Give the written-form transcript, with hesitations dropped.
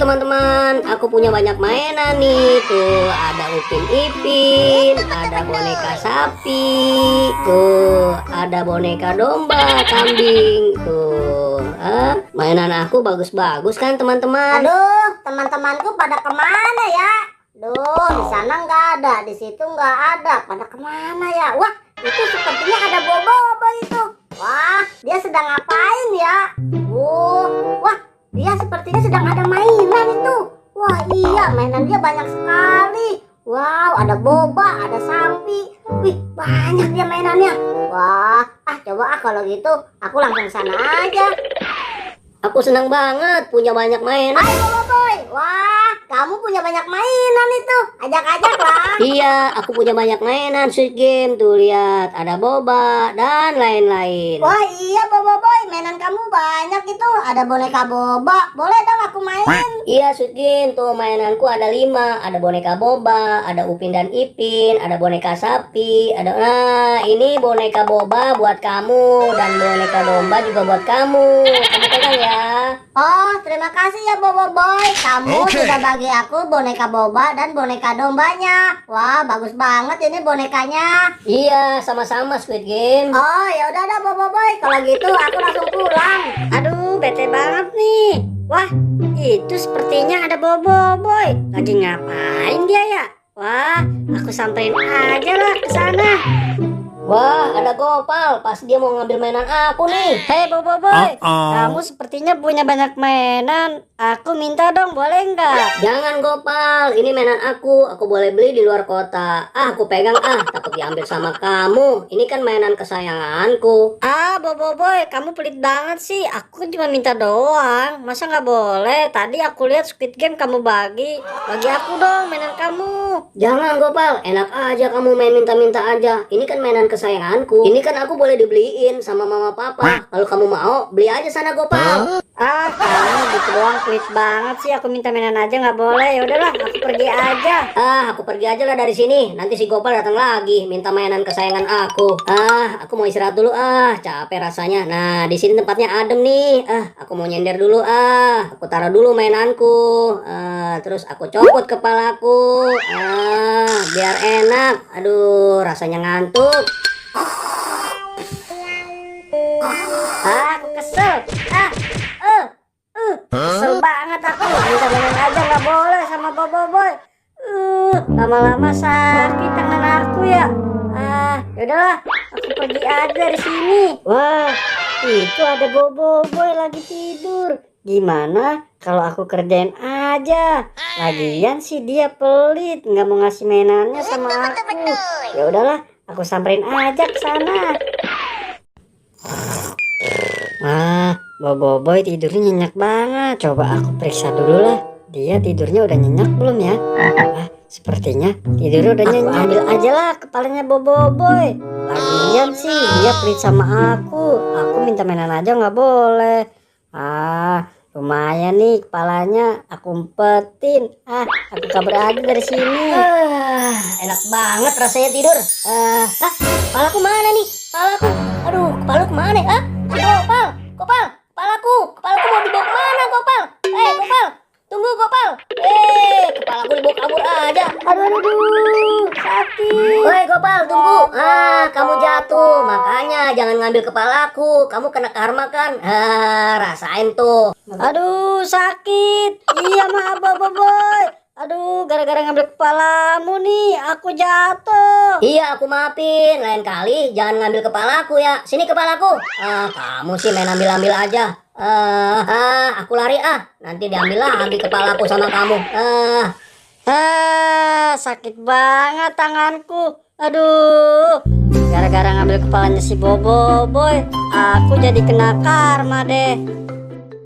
teman-teman, aku punya banyak mainan nih. Tuh ada Upin Ipin, ada boneka sapi, tuh ada boneka domba, kambing. Tuh, mainan aku bagus-bagus kan teman-teman? Aduh, teman-temanku pada kemana ya? Duh, di sana nggak ada, di situ nggak ada. Pada kemana ya? Wah, itu sepertinya ada Bobo itu. Wah, dia sedang ngapain ya? Wah, dia sepertinya sedang ada mainan itu. Wah, iya, mainan dia banyak sekali. Wow, ada boba, ada sapi. Wih, banyak dia mainannya. Wah, coba kalau gitu aku langsung sana aja. Aku senang banget punya banyak mainan. Hai Boboiboy, wah kamu punya banyak mainan itu, ajak-ajak lah. Iya, aku punya banyak mainan Squid Game. Tuh lihat, ada boba dan lain-lain. Wah iya Boboiboy, mainan kamu banyak itu. Ada boneka boba, boleh dong aku main. Iya Squid Game, tuh mainanku ada 5. Ada boneka boba, ada Upin dan Ipin, ada boneka sapi, ada ini boneka boba buat kamu dan boneka domba juga buat kamu. Kamu pegang ya. Oh, terima kasih ya Boboiboy. Kamu sudah bagi aku boneka boba dan boneka dombanya. Wah, bagus banget ini bonekanya. Iya, sama-sama Squid Game. Oh, ya udah dah Boboiboy. Kalau gitu aku langsung pulang. Aduh, bete banget nih. Wah, itu sepertinya ada Boboiboy. Lagi ngapain dia ya? Wah, aku samperin aja lah ke sana. Wah, ada Gopal. Pas dia mau ngambil mainan aku nih. Hei Boboiboy, kamu sepertinya punya banyak mainan. Aku minta dong, boleh nggak? Jangan Gopal, ini mainan aku. Aku boleh beli di luar kota. Aku pegang takut diambil sama kamu. Ini kan mainan kesayanganku. Boboiboy, kamu pelit banget sih. Aku cuma minta doang. Masa nggak boleh? Tadi aku lihat Squid Game kamu bagi. Bagi aku dong mainan kamu. Jangan Gopal, enak aja kamu main minta-minta aja. Ini kan mainan kesayanganku. Ini kan aku boleh dibeliin sama mama papa. Kalau kamu mau, beli aja sana Gopal. Kamu gitu doang pelit banget sih. Aku minta mainan aja nggak boleh. Ya udahlah, aku pergi aja. Aku pergi aja lah dari sini. Nanti si Gopal datang lagi minta mainan kesayangan aku. Aku mau istirahat dulu. Capek rasanya. Nah, di sini tempatnya adem nih. Aku mau nyender dulu. Aku taruh dulu mainanku. Terus aku copot kepalaku. Biar enak. Aduh, rasanya ngantuk. Aku kesel. Kesel banget aku. Minta mainan aja nggak boleh sama Boboiboy. Lama-lama sakit tangan aku ya. Yaudahlah, aku pergi aja dari sini. Wah, itu ada Boboiboy lagi tidur. Gimana kalau aku kerjain aja? Lagian sih dia pelit, nggak mau ngasih mainannya sama aku. Ya udahlah, aku samperin aja ke sana. Boboiboy tidurnya nyenyak banget. Coba aku periksa dulu lah. Dia tidurnya udah nyenyak belum ya? Sepertinya tidurnya udah nyenyak. Ambil aja lah kepalanya Boboiboy. Lagian sih dia pelit sama aku. Aku minta mainan aja nggak boleh. Lumayan nih kepalanya. Aku umpetin. Aku kabur aja dari sini. Enak banget rasanya tidur. Kepalaku mana nih? Kepalaku. Aduh, kepalaku mana? Gopal, kepalaku mau dibawa kemana Gopal? Gopal, tunggu Gopal. Kepalaku dibawa kabur aja. Aduh, sakit. Woi Gopal, tunggu. Kamu jatuh, makanya jangan ngambil kepalaku. Kamu kena karma kan? Rasain tuh. Aduh, sakit. Iya maaf Boboiboy. Aduh, gara-gara ngambil kepalamu nih, aku jatuh. Iya, aku maafin. Lain kali jangan ngambil kepalaku ya. Sini kepalaku. Kamu sih main ambil-ambil aja. Aku lari Nanti diambil lagi kepalaku sama kamu. Sakit banget tanganku. Aduh, gara-gara ngambil kepalanya si Boboiboy, aku jadi kena karma deh.